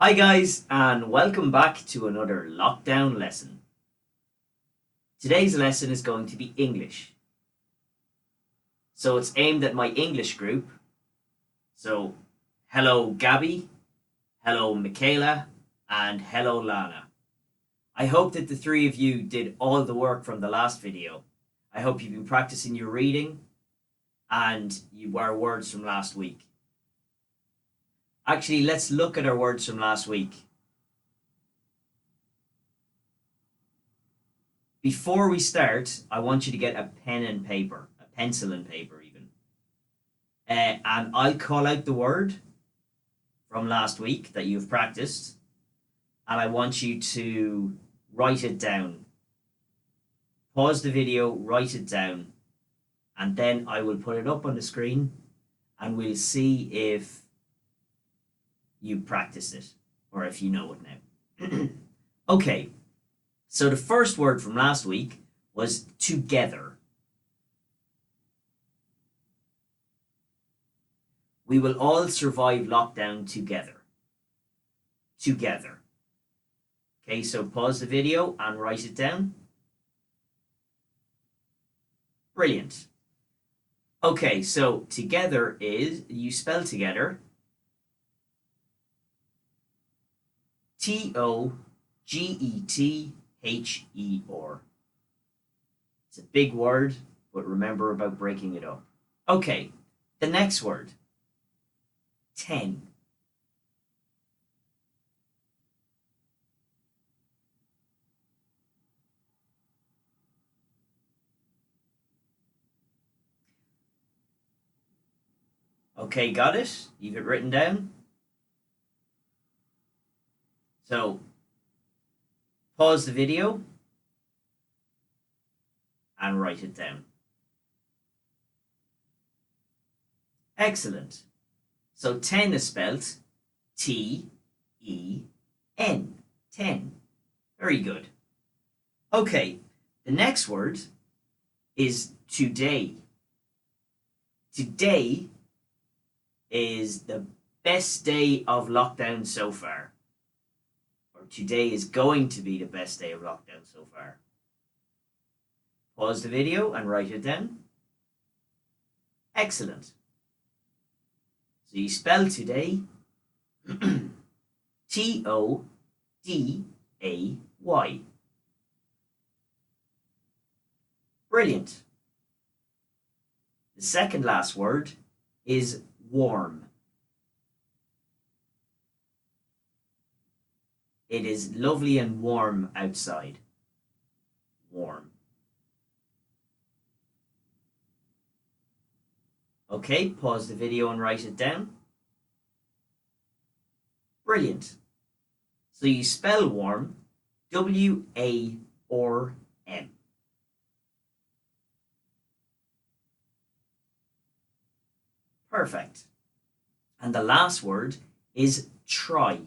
Hi guys, and welcome back to another lockdown lesson. Today's lesson is going to be English. So it's aimed at my English group. So hello Gabby, hello Michaela, and hello Lana. I hope that the three of you did all the work from the last video. I hope you've been practicing your reading and our words from last week. Actually, let's look at our words from last week. Before we start, I want you to get a pen and paper, a pencil and paper even. And I'll call out the word from last week that you've practiced, and I want you to write it down. Pause the video, write it down, and then I will put it up on the screen and we'll see if you practiced it or if you know it now. Okay, so the first word from last week was together. We will all survive lockdown together. Together. Okay, so pause the video and write it down. Brilliant. Okay, so together is, you spell together T-O-G-E-T-H-E-R. It's a big word, but remember about breaking it up. Okay, the next word, 10. Okay, got it? You've it written down? So, pause the video and write it down. Excellent. So 10 is spelt T-E-N. 10. Very good. Okay, the next word is today. Today is the best day of lockdown so far. Or today is going to be the best day of lockdown so far. Pause the video and write it down. Excellent. So you spell today T-O-D-A-Y. Brilliant. The second last word is warm. It is lovely and warm outside. Warm. Okay, pause the video and write it down. Brilliant. So you spell warm, W-A-R-M. Perfect. And the last word is try.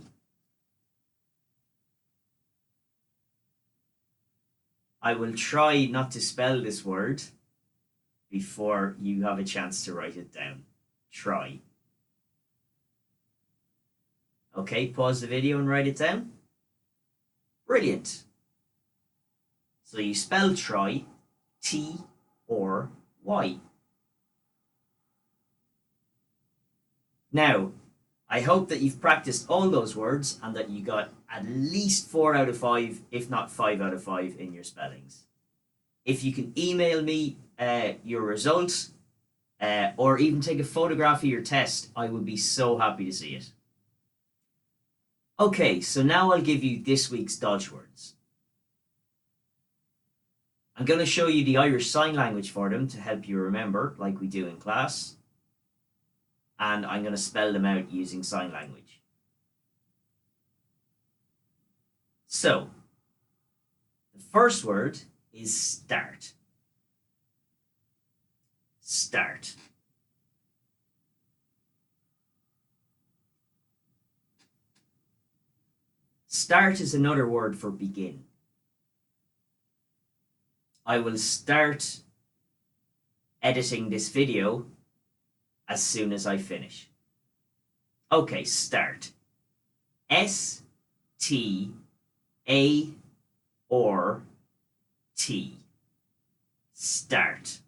I will try not to spell this word before you have a chance to write it down. Try. Okay, pause the video and write it down. Brilliant. So you spell try, T-R-Y. Now, I hope that you've practiced all those words and that you got at least 4 out of 5, if not 5 out of 5 in your spellings. If you can email me your results or even take a photograph of your test, I would be so happy to see it. Okay, so now I'll give you this week's Dolch words. I'm going to show you the Irish Sign Language for them to help you remember, like we do in class. And I'm going to spell them out using sign language. So, the first word is start. Start. Start is another word for begin. I will start editing this video as soon as I finish. Okay, start. S-T-A-R-T. Start.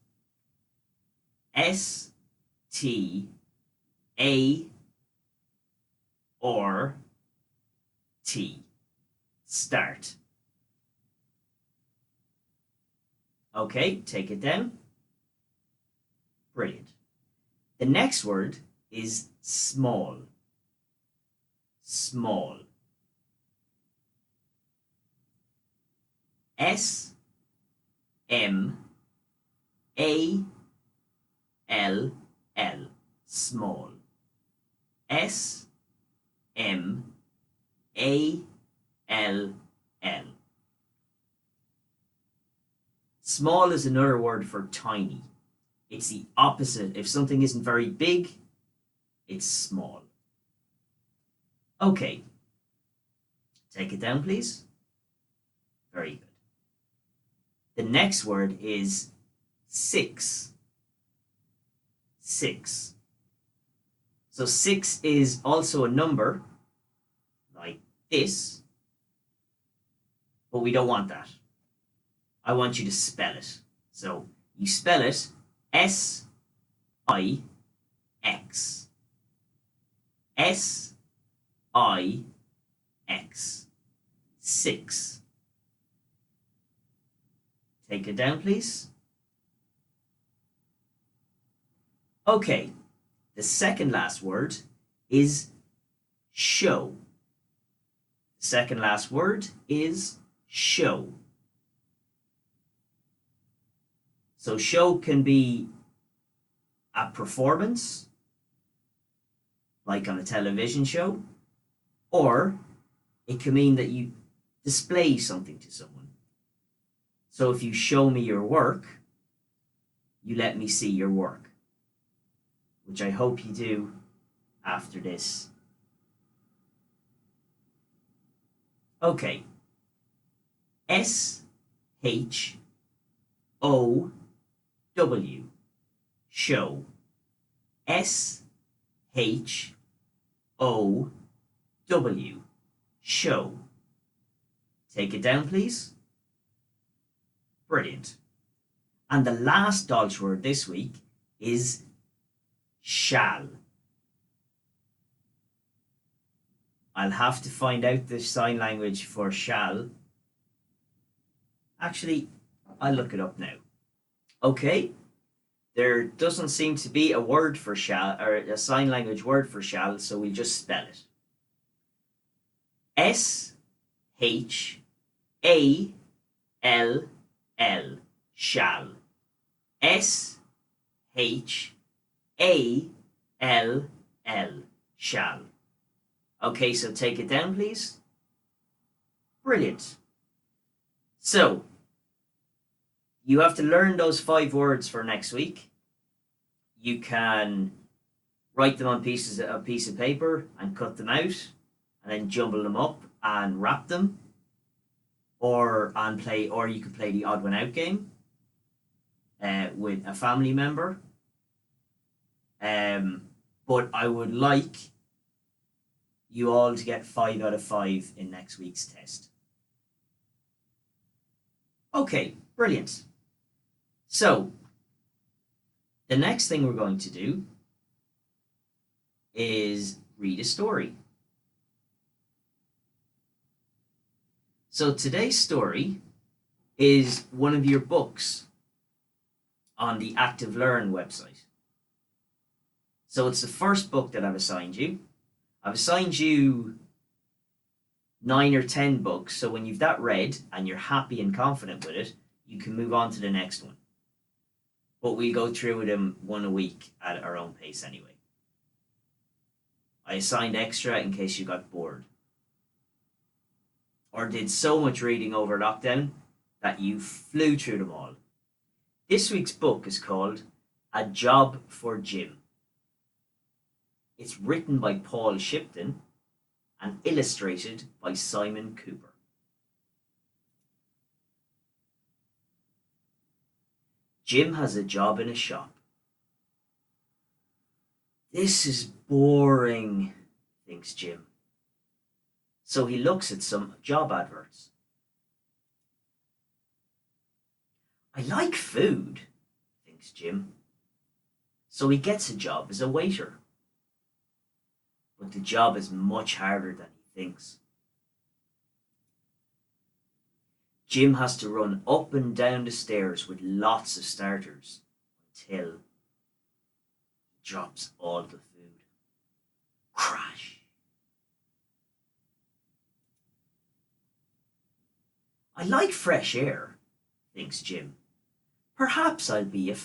S-T-A-R-T. Start. Okay, take it down. Brilliant. The next word is small. Small. S-M-A-L-L. Small. S-M-A-L-L. Small is another word for tiny. It's the opposite. If something isn't very big, it's small. Okay. Take it down, please. Very good. The next word is six. Six. So 6 is also a number, like this, but we don't want that. I want you to spell it. So you spell it S-I-X. S-I-X. 6. Take it down, please. Okay, the second last word is show. The second last word is show. So show can be a performance, like on a television show, or it can mean that you display something to someone. So if you show me your work, you let me see your work, which I hope you do after this. Okay. S-H-O-W. Show. S-H-O-W. Show. Take it down, please. Brilliant. And the last Dolch word this week is shall. I'll have to find out the sign language for shall. Actually, I'll look it up now. Okay, there doesn't seem to be a word for shall, or a sign language word for shall, so we'll just spell it. S-H-A-L-L. Shall. S-H-A-L-L. Shall. Okay, so take it down, please. Brilliant. So, you have to learn those 5 words for next week. You can write them on a piece of paper and cut them out, and then jumble them up and wrap them, or you could play the odd one out game with a family member. But I would like you all to get 5 out of 5 in next week's test. Okay, brilliant. So, the next thing we're going to do is read a story. So today's story is one of your books on the Active Learn website. So it's the first book that I've assigned you. I've assigned you 9 or 10 books, so when you've that read and you're happy and confident with it, you can move on to the next one. But we'll go through them one a week at our own pace anyway. I assigned extra in case you got bored, or did so much reading over lockdown that you flew through them all. This week's book is called A Job for Jim. It's written by Paul Shipton and illustrated by Simon Cooper. Jim has a job in a shop. This is boring, thinks Jim. So he looks at some job adverts. I like food, thinks Jim. So he gets a job as a waiter. But the job is much harder than he thinks. Jim has to run up and down the stairs with lots of starters until he drops all the food. Crash! I like fresh air, thinks Jim. Perhaps I will be a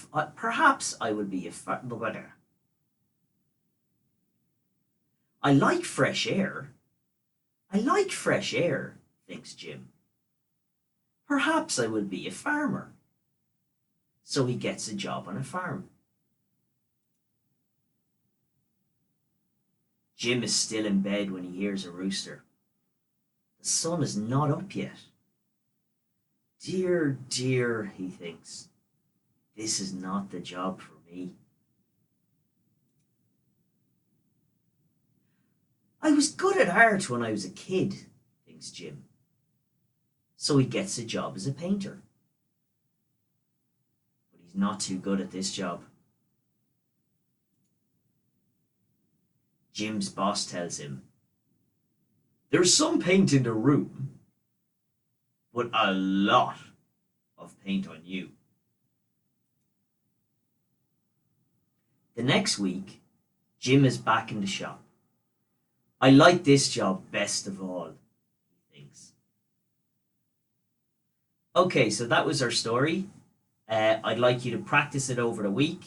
I like fresh air. I like fresh air, thinks Jim. Perhaps I will be a farmer. So he gets a job on a farm. Jim is still in bed when he hears a rooster. The sun is not up yet. Dear, dear, he thinks. This is not the job for me. I was good at art when I was a kid, thinks Jim. So he gets a job as a painter. But he's not too good at this job. Jim's boss tells him, there's some paint in the room, but a lot of paint on you. The next week, Jim is back in the shop. I like this job best of all, he thinks. Okay, so that was our story. I'd like you to practice it over the week,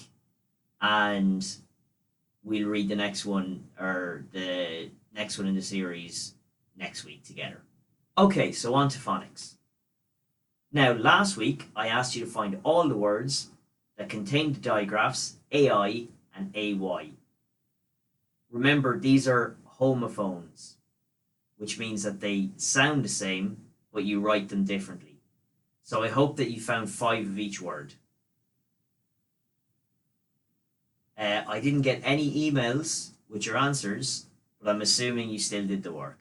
and we'll read the next one, or the next one in the series, next week together. Okay, so on to phonics. Now, last week, I asked you to find all the words that contain the digraphs AI and AY. Remember, these are homophones, which means that they sound the same, but you write them differently. So I hope that you found 5 of each word. I didn't get any emails with your answers, but I'm assuming you still did the work.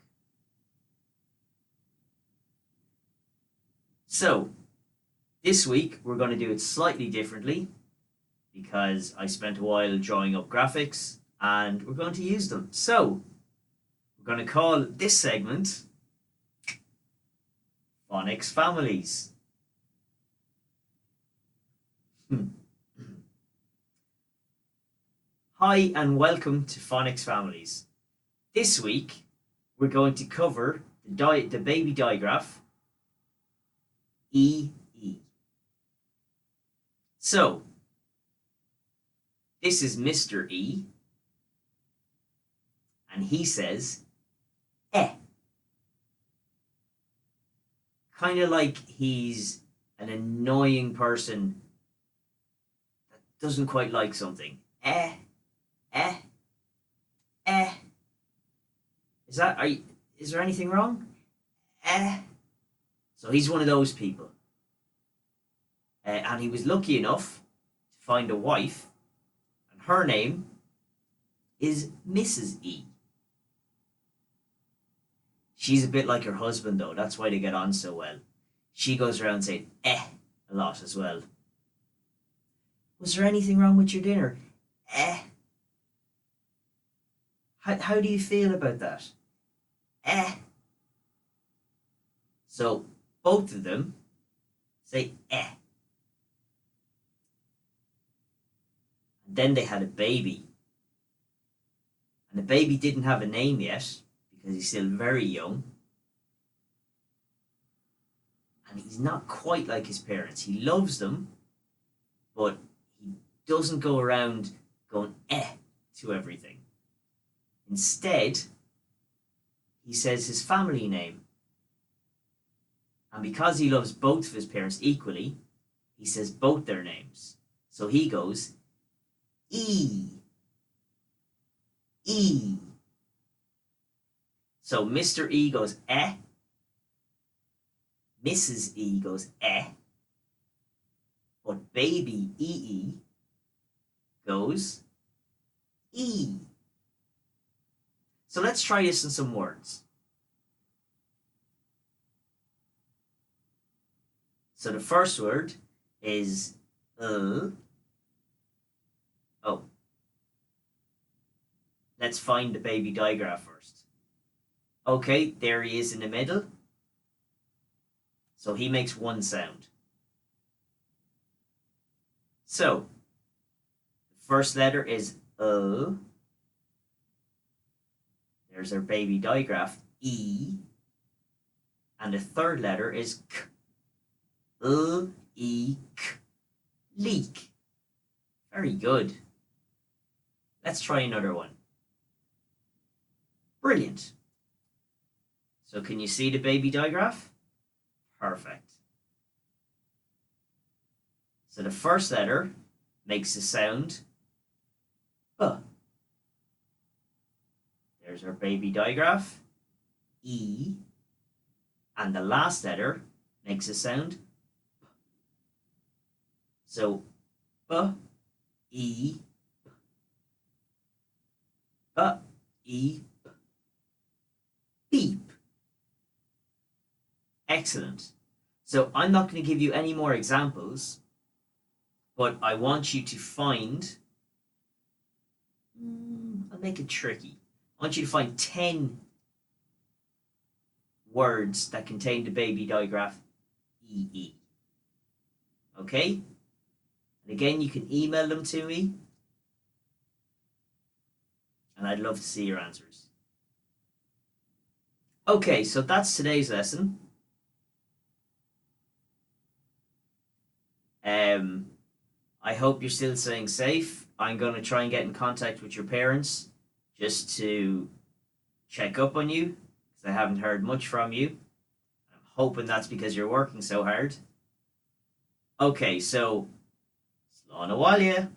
So, this week we're going to do it slightly differently because I spent a while drawing up graphics and we're going to use them. So, we're going to call this segment Phonics Families. Hi and welcome to Phonics Families. This week we're going to cover the baby digraph EE. So, this is Mr. E, and he says, eh. Kind of like he's an annoying person that doesn't quite like something. Eh. Is there anything wrong? So he's one of those people. And he was lucky enough to find a wife, and her name is Mrs. E. She's a bit like her husband, though. That's why they get on so well. She goes around saying a lot as well. Was there anything wrong with your dinner? How do you feel about that? So both of them say And then they had a baby. And the baby didn't have a name yet because he's still very young. And he's not quite like his parents. He loves them, but he doesn't go around going to everything. Instead, he says his family name. And because he loves both of his parents equally, he says both their names. So he goes, E. So Mr. E goes, Mrs. E goes, but baby EE goes, E. So let's try this in some words. So the first word is oh. Let's find the baby digraph first. Okay, there he is in the middle. So he makes one sound. So the first letter is There's our baby digraph, E. And the third letter is K. E, K. Leak. Very good. Let's try another one. Brilliant. So can you see the baby digraph? Perfect. So the first letter makes the sound B. There's our baby digraph, E. And the last letter makes a sound P. So B, E, B, E, B. Beep. Excellent. So I'm not going to give you any more examples, but I want you to find, I'll make it tricky. I want you to find 10 words that contain the baby digraph EE. Okay? And again, you can email them to me, and I'd love to see your answers. Okay, so that's today's lesson. I hope you're still staying safe. I'm going to try and get in contact with your parents just to check up on you, because I haven't heard much from you. I'm hoping that's because you're working so hard. Okay, so, slán a bhaile.